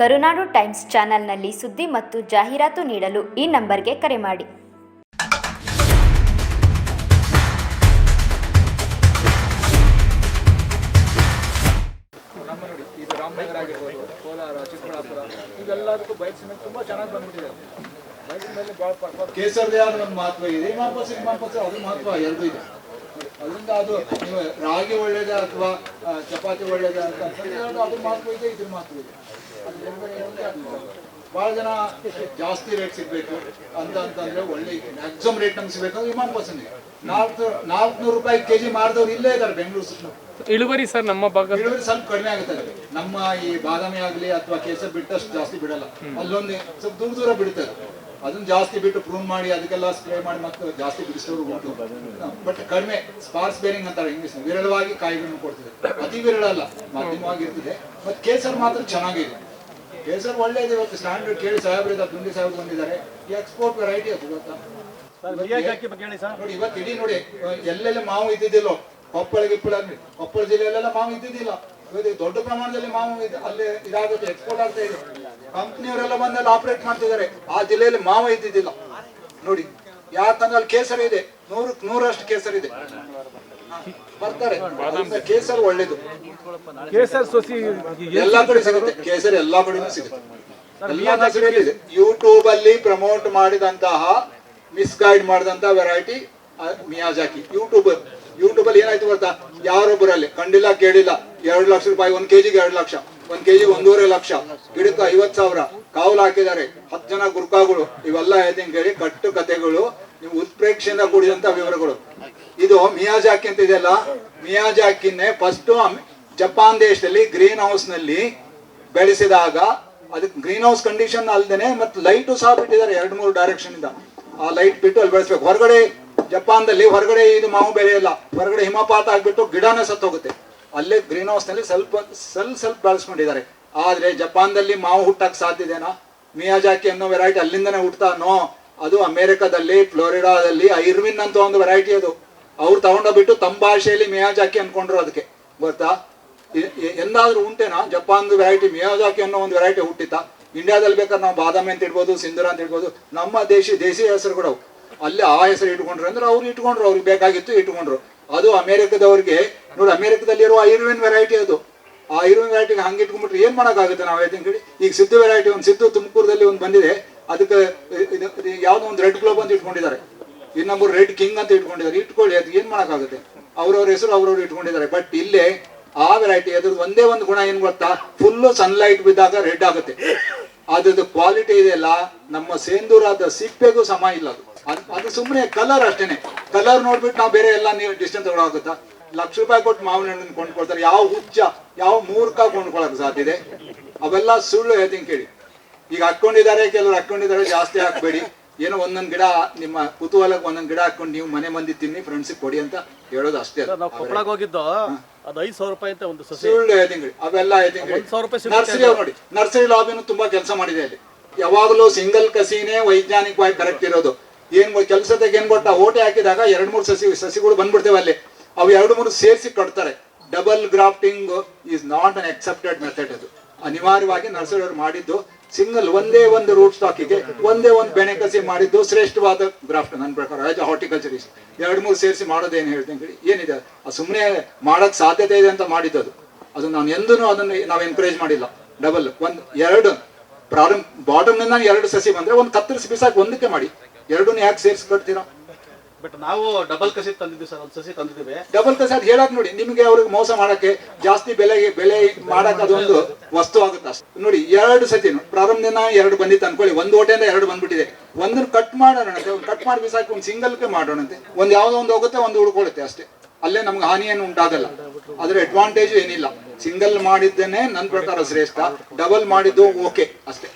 ಕರುನಾಡು times ಚಾನೆಲ್ನಲ್ಲಿ ಸುದ್ದಿ ಮತ್ತು ಜಾಹೀರಾತು ನೀಡಲು ಈ ನಂಬರ್ಗೆ ಕರೆ ಮಾಡಿ. ಇದು ರಾಮನಗರ ಆಗಿರ್ಬೋದು, ಕೋಲಾರ, ಚಿಕ್ಕಬಳ್ಳಾಪುರ ಇವೆಲ್ಲದಕ್ಕೂ ಬೈಕ್ ಸಿಮೆಂಟ್ ತುಂಬ ಚೆನ್ನಾಗಿ ಬಂದ್ಬಿಟ್ಟಿದೆ. ಬೈಕ್ ಮೇಲೆ ಭಾಳ ಕೇಸರ್ದೇ ಆದ ಒಂದು ಮಹತ್ವ ಇದೆ. ವಿಮಾನಪಸ ಅದು ಮಹತ್ವ ಎರಡೂ ಇದೆ. ಅದರಿಂದ ಅದು ನೀವು ರಾಗಿ ಒಳ್ಳೇದೇ ಅಥವಾ ಚಪಾತಿ ಒಳ್ಳೇದೇ ಅಂತ ಅದ್ರ ಮಹತ್ವ ಇದೆ, ಇದ್ರ ಮಹತ್ವ ಇದೆ. ಭಾಳ ಜನ ಜಾಸ್ತಿ ರೇಟ್ ಸಿಗಬೇಕು ಅಂತಂದ್ರೆ ಒಳ್ಳೆ ಮ್ಯಾಕ್ಸಿಮಮ್ ರೇಟ್ ನಮ್ಗೆ ಸಿಗಬೇಕು. ವಿಮಾನ ಪಸಂದಿಗೆ 400 ರೂಪಾಯಿ ಕೆಜಿ ಮಾರಿದವ್ರು ಇಲ್ಲೇ ಇದ್ದಾರೆ ಬೆಂಗಳೂರು ಸುತ್ತ. ಇಳುವರಿ ಸರ್ ನಮ್ಮ ಭಾಗ ಇಳುವರಿ ಸ್ವಲ್ಪ ಕಡಿಮೆ ಆಗುತ್ತೆ. ನಮ್ಮ ಈ ಬಾದಾಮಿ ಆಗಲಿ ಅಥವಾ ಕೇಸರ್ ಬಿಟ್ಟಷ್ಟು ಜಾಸ್ತಿ ಬಿಡಲ್ಲ. ಅಲ್ಲೊಂದು ಸ್ವಲ್ಪ ದೂರ ಬಿಡುತ್ತೆ. ಅದನ್ನ ಜಾಸ್ತಿ ಬಿಟ್ಟು ಪ್ರೂನ್ ಮಾಡಿ ಅದಕ್ಕೆಲ್ಲ ಸ್ಪ್ರೇ ಮಾಡಿ ಮತ್ತೆ ಜಾಸ್ತಿ ಬಿಡಿಸೋರು ಉಂಟು. ಬಟ್ ಕಡಿಮೆ ಸ್ಪಾರ್ಸ್ ಬೇರಿಂಗ್ ಅಂತಾರೆ ಇಂಗ್ಲಿಷ್, ವಿರಳವಾಗಿ ಕಾಯಿಗಳನ್ನು ಕೊಡ್ತಿದೆ. ಅತಿ ವಿರಳ ಅಲ್ಲ, ಮಧ್ಯಮವಾಗಿರ್ತದೆ. ಮತ್ತೆ ಕೇಸರ್ ಮಾತ್ರ ಚೆನ್ನಾಗಿದೆ. ಕೇಸರ್ ಒಳ್ಳೇದು. ಇವತ್ತು ಸ್ಟ್ಯಾಂಡರ್ಡ್ ಕೇಳಿ ಸಾಹೇಬ್ರಿದ ದುಂಡಿ ಸಾಹೇಬ್ ಬಂದಿದ್ದಾರೆ. ಈ ಎಕ್ಸ್ಪೋರ್ಟ್ ವೆರೈಟಿ ಅದು ಗೊತ್ತಾ ನೋಡಿ. ಇವತ್ತು ಇಡೀ ನೋಡಿ ಎಲ್ಲೆಲ್ಲ ಮಾವು ಇದ್ದಿದ್ದಿಲ್ಲೋ, ಕೊಪ್ಪಳ ಜಿಲ್ಲೆಯಲ್ಲೆಲ್ಲ ಮಾವು ಇದ್ದಿದ್ದಿಲ್ಲ. ದೊಡ್ಡ ಪ್ರಮಾಣದಲ್ಲಿ ಮಾವು ಅಲ್ಲೇ ಇದಾಗುತ್ತೆ, ಎಕ್ಸ್ಪೋರ್ಟ್ ಆಗ್ತಾ ಇದೆ. ಕಂಪ್ನಿಯವರೆಲ್ಲ ಬಂದಲ್ಲಿ ಆಪರೇಟ್ ಮಾಡ್ತಿದ್ದಾರೆ. ಆ ಜಿಲ್ಲೆಯಲ್ಲಿ ಮಾವು ಇದ್ದಿದ್ದಿಲ್ಲ ನೋಡಿ. ಯಾಕಂದ್ರೆ ಅಲ್ಲಿ ಕೇಸರ್ ಇದೆ, 100% ಕೇಸರ್ ಇದೆ. ಬರ್ತಾರೆ. ಕೇಸರ್ ಒಳ್ಳೇದು. ಕೇಸರ್ ಸೊಸಿ ಎಲ್ಲಾ ಕಡೆ ಸಿಗುತ್ತೆ. ಕೇಸರ್ ಎಲ್ಲಾ ಕಡೆನೂ ಸಿಗುತ್ತೆ. ಯೂಟ್ಯೂಬ್ ಅಲ್ಲಿ ಪ್ರಮೋಟ್ ಮಾಡಿದಂತಹ ಮಿಸ್ಗೈಡ್ ಮಾಡಿದಂತಹ ವೆರೈಟಿ ಮಿಯಾಜಾಕಿ. ಯೂಟ್ಯೂಬ್ ಅಲ್ಲಿ ಏನಾಯ್ತು ಗೊತ್ತಾ, ಯಾರೊಬ್ಬರಲ್ಲಿ ಕಂಡಿಲ್ಲ ಕೇಳಿಲ್ಲ 2 ಲಕ್ಷ ರೂಪಾಯಿ 1 ಕೆಜಿಗೆ 2 ಲಕ್ಷ, 1 ಕೆಜಿ 1.5 ಲಕ್ಷ, ಗಿಡಕ್ಕೆ 50,000 ಕಾವಲು ಹಾಕಿದ್ದಾರೆ. 10 ಜನ ಗುರ್ಕಾಗಳು. ಇವೆಲ್ಲ ಹೇಳಿ ಕಟ್ಟು ಕಥೆಗಳು, ನೀವು ಉತ್ಪ್ರೇಕ್ಷೆಯಿಂದ ಕೂಡಿದಂತ ವಿವರಗಳು. ಇದು ಮಿಯಾಜಾಕಿ ಅಂತ ಇದೆಯಲ್ಲ, ಮಿಯಾಜಾಕಿನೇ ಫಸ್ಟ್ ಜಪಾನ್ ದೇಶದಲ್ಲಿ ಗ್ರೀನ್ ಹೌಸ್ ನಲ್ಲಿ ಬೆಳೆಸಿದಾಗ ಅದಕ್ಕೆ ಗ್ರೀನ್ ಹೌಸ್ ಕಂಡೀಷನ್ ಅಲ್ದೇನೆ ಮತ್ತೆ ಲೈಟು ಸಹ ಬಿಟ್ಟಿದ್ದಾರೆ 2-3 ಡೈರೆಕ್ಷನ್ ಇಂದ. ಆ ಲೈಟ್ ಬಿಟ್ಟು ಅಲ್ಲಿ ಬೆಳೆಸ್ಬೇಕು. ಹೊರಗಡೆ ಜಪಾನ್ದಲ್ಲಿ ಹೊರಗಡೆ ಇದು ಮಾವು ಬೆಳೆಯಲ್ಲ, ಹೊರಗಡೆ ಹಿಮಪಾತ ಆಗ್ಬಿಟ್ಟು ಗಿಡನೇ ಸತ್ತೋಗುತ್ತೆ. ಅಲ್ಲೇ ಗ್ರೀನ್ ಹೌಸ್ ನಲ್ಲಿ ಸ್ವಲ್ಪ ಬೆಳೆಸ್ಕೊಂಡಿದ್ದಾರೆ. ಆದ್ರೆ ಜಪಾನ್ದಲ್ಲಿ ಮಾವು ಹುಟ್ಟಕ್ ಸಾಧ್ಯತೆನಾ? ಮಿಯಾಜಾಕಿ ಅನ್ನೋ ವೆರೈಟಿ ಅಲ್ಲಿಂದನೇ ಹುಟ್ಟತಾನೋ? ಅದು ಅಮೆರಿಕದಲ್ಲಿ ಫ್ಲೋರಿಡಾದಲ್ಲಿ ಐರ್ವಿನ್ ಅಂತ ಒಂದು ವೆರೈಟಿ. ಅದು ಅವ್ರು ತಗೊಂಡೋಗ್ಬಿಟ್ಟು ತಮ್ಮ ಭಾಷೆಯಲ್ಲಿ ಮಿಯಾಜಾಕಿ ಅನ್ಕೊಂಡ್ರು. ಅದಕ್ಕೆ ಗೊತ್ತಾ, ಎಂದಾದ್ರೂ ಉಂಟೇನಾ ಜಪಾನ್ದು ವೆರೈಟಿ ಮಿಯಾಜಾಕಿ ಅನ್ನೋ ಒಂದು ವೆರೈಟಿ ಹುಟ್ಟಿತಾ? ಇಂಡಿಯಾದಲ್ಲಿ ಬೇಕಾದ್ರೆ ನಾವು ಬಾದಾಮಿ ಅಂತ ಇಡ್ಬೋದು, ಸಿಂಧೂರ ಅಂತ ಇಡ್ಬೋದು. ನಮ್ಮ ದೇಶೀಯ ಹೆಸರುಗಳು ಅಲ್ಲಿ ಆ ಹೆಸರು ಇಟ್ಕೊಂಡ್ರು ಅಂದ್ರೆ ಅವ್ರು ಇಟ್ಕೊಂಡ್ರು, ಅವ್ರಿಗೆ ಬೇಕಾಗಿತ್ತು ಇಟ್ಕೊಂಡ್ರು. ಅದು ಅಮೆರಿಕದವ್ರಿಗೆ ನೋಡಿ, ಅಮೆರಿಕದಲ್ಲಿರುವ ಐರ್ವಿನ್ ವೆರೈಟಿ ಅದು. ಆ ಐರ್ವಿನ್ ವೆರೈಟಿಗೆ ಹಂಗೆ ಇಟ್ಕೊಂಡ್ಬಿಟ್ರೆ ಏನ್ ಮಾಡೋಕ್ಕಾಗುತ್ತೆ? ನಾವು ಹೇಳ್ತೀನಿ ಕೇಳಿ. ಈಗ ಸಿದ್ದು ವೆರೈಟಿ ಒಂದು ಸಿದ್ದು ತುಮಕೂರದಲ್ಲಿ ಒಂದು ಬಂದಿದೆ. ಅದಕ್ಕೆ ಯಾವ್ದೋ ಒಂದು ರೆಡ್ ಗ್ಲೋಬ್ ಅಂತ ಇಟ್ಕೊಂಡಿದ್ದಾರೆ, ಇನ್ನೊಬ್ಬರು ರೆಡ್ ಕಿಂಗ್ ಅಂತ ಇಟ್ಕೊಂಡಿದ್ದಾರೆ. ಇಟ್ಕೊಳ್ಳಿ, ಅದು ಏನ್ ಮಾಡೋಕ್ಕಾಗುತ್ತೆ? ಅವ್ರವ್ರ ಹೆಸರು ಅವ್ರವ್ರು ಇಟ್ಕೊಂಡಿದ್ದಾರೆ. ಬಟ್ ಇಲ್ಲೇ ಆ ವೆರೈಟಿ ಅದ್ರದ್ದು ಒಂದೇ ಒಂದು ಗುಣ ಏನ್ ಗೊತ್ತಾ, ಫುಲ್ಲು ಸನ್ಲೈಟ್ ಬಿದ್ದಾಗ ರೆಡ್ ಆಗುತ್ತೆ. ಅದ್ರದ್ದು ಕ್ವಾಲಿಟಿ ಇದೆಯಲ್ಲ, ನಮ್ಮ ಸೇಂದೂರಾದ ಸಿಪ್ಪೆಗೂ ಸಮ ಇಲ್ಲ. ಅದು ಸುಮ್ಮನೆ ಕಲರ್ ಅಷ್ಟೇನೆ. ಕಲರ್ ನೋಡ್ಬಿಟ್ಟು ನಾವು ಬೇರೆ ಎಲ್ಲ ನೀವು ಡಿಸ್ಟೆನ್ಸ್ ತಗೊಳಾಗುತ್ತಾ? ಲಕ್ಷ ರೂಪಾಯಿ ಕೊಟ್ಟು ಮಾವಿನ ಹಣ್ಣನ್ನು ಕೊಂಡ್ಕೊಳ್ತಾರೆ. ಯಾವ ಹುಚ್ಚ, ಯಾವ ಮೂರ್ಖ ಕೊಂಡ್ಕೊಳಕ್ ಸಾಧ್ಯ ಇದೆ? ಅವೆಲ್ಲ ಸುಳ್ಳು ಹೇಳ್ತೀನಿ ಕೇಳಿ. ಈಗ ಹಾಕೊಂಡಿದ್ದಾರೆ, ಕೆಲವರು ಹಾಕೊಂಡಿದ್ದಾರೆ, ಜಾಸ್ತಿ ಹಾಕ್ಬೇಡಿ. ಏನೋ ಒಂದೊಂದ್ ಗಿಡ ನಿಮ್ಮ ಕುತೂಹಲಕ್ಕೆ ಒಂದೊಂದ್ ಗಿಡ ಹಾಕೊಂಡು ನೀವು ಮನೆ ಮಂದಿ ತಿನ್ನಿ, ಫ್ರೆಂಡ್ಸಿಗೆ ಕೊಡಿ ಅಂತ ಹೇಳೋದು ಅಷ್ಟೇ. ಹೋಗಿದ್ದು ಅದು 5,000 ರೂಪಾಯಿ ಅಂತ ಒಂದು ಸಸಿ. ಸುಳ್ಳು ಹೇಳ್ತೀನಿ. ಅವೆಲ್ಲ ನರ್ಸರಿ ನೋಡಿ, ನರ್ಸರಿ ಲಾಬಿನೂ ತುಂಬಾ ಕೆಲಸ ಮಾಡಿದೆ ಅಲ್ಲಿ. ಯಾವಾಗಲೂ ಸಿಂಗಲ್ ಕಸಿನೇ ವೈಜ್ಞಾನಿಕವಾಗಿ ಕರೆಕ್ಟ್ ಇರೋದು. ಏನ್ ಕೆಲಸದಾಗ ಏನ್ ಗೊತ್ತಾ, ಓಟೆ ಹಾಕಿದಾಗ 2-3 ಸಸಿಗಳು ಬಂದ್ಬಿಡ್ತೇವೆ ಅಲ್ಲಿ. ಅವು 2-3 ಸೇರಿಸಿ ಕಟ್ತಾರೆ. Double grafting is not an accepted method. ಅದು ಅನಿವಾರ್ಯವಾಗಿ ನರ್ಸರಿ ಅವರು ಮಾಡಿದ್ದು. ಸಿಂಗಲ್ ಒಂದೇ ಒಂದು ರೂಟ್ ಸ್ಟಾಕಿಗೆ ಒಂದೇ ಒಂದು ಬೆಣೆ ಕಸಿ ಮಾಡಿದ್ದು ಶ್ರೇಷ್ಠವಾದ ಗ್ರಾಫ್ಟ್ ನನ್ನ ಪ್ರಕಾರ. ಆಸ್ ಅ ಹಾರ್ಟಿಕಲ್ಚರಿಸ್ಟ್ 2-3 ಸೇರಿಸಿ ಮಾಡೋದೇನು ಹೇಳ್ತೀನಿ ಕೇಳಿ. ಏನಿದೆ ಅದು ಸುಮ್ಮನೆ ಮಾಡಕ್ ಸಾಧ್ಯತೆ ಇದೆ ಅಂತ ಮಾಡಿದ್ದು. ಅದು ನಾನು ಎಂದೂ ಅದನ್ನು ನಾವು ಎನ್ಕರೇಜ್ ಮಾಡಿಲ್ಲ. ಡಬಲ್ 1-2 ಪ್ರಾರಂಭ ಬಾಟಮ್ ನಿಂದ 2 ಸಸಿ ಬಂದ್ರೆ ಒಂದು ಕತ್ತರಿಸಿ ಬಿಸಾಕಿ ಒಂದಕ್ಕೆ ಮಾಡಿ. 2 ಯಾಕೆ ಸೇರಿಸಿ ಕಟ್ತೀರಾ? ಬಟ್ ನಾವು ಡಬಲ್ ಕಸಿ ತಂದಿದ್ವಿ ಸರ್, ಒಂದು ಸಸಿ ತಂದಿದ್ದೀವಿ. ಡಬಲ್ ಕಸಿ ಅದು ಹೇಳಕ್ ನೋಡಿ, ನಿಮಗೆ ಅವ್ರಿಗೆ ಮೋಸ ಮಾಡಕ್ಕೆ ಜಾಸ್ತಿ ಬೆಲೆ ಮಾಡಕ್ ಅದೊಂದು ವಸ್ತು ಆಗುತ್ತೆ ಅಷ್ಟೇ. ನೋಡಿ 2 ಸತಿ ಪ್ರಾರಂಭದಿಂದ 2 ಬಂದಿತ್ತು ಅನ್ಕೊಳ್ಳಿ, ಒಂದು ಓಟೆಯಿಂದ 2 ಬಂದ್ಬಿಟ್ಟಿದೆ. ಒಂದನ್ನು ಕಟ್ ಮಾಡೋಣಂತೆ, ಒಂದು ಕಟ್ ಮಾಡಿ ಬಿಸಾಕಿ ಒಂದು ಸಿಂಗಲ್ಗೆ ಮಾಡೋಣಂತೆ. ಒಂದು ಯಾವ್ದೋ ಒಂದು ಹೋಗುತ್ತೆ, ಒಂದು ಉಳ್ಕೊಳ್ಳುತ್ತೆ ಅಷ್ಟೇ. ಅಲ್ಲೇ ನಮ್ಗೆ ಹಾನಿ ಏನು ಉಂಟಾಗಲ್ಲ. ಅದ್ರ ಅಡ್ವಾಂಟೇಜ್ ಏನಿಲ್ಲ. ಸಿಂಗಲ್ ಮಾಡಿದ್ದೇನೆ ನನ್ನ ಪ್ರಕಾರ ಶ್ರೇಷ್ಠ, ಡಬಲ್ ಮಾಡಿದ್ದು ಓಕೆ ಅಷ್ಟೇ.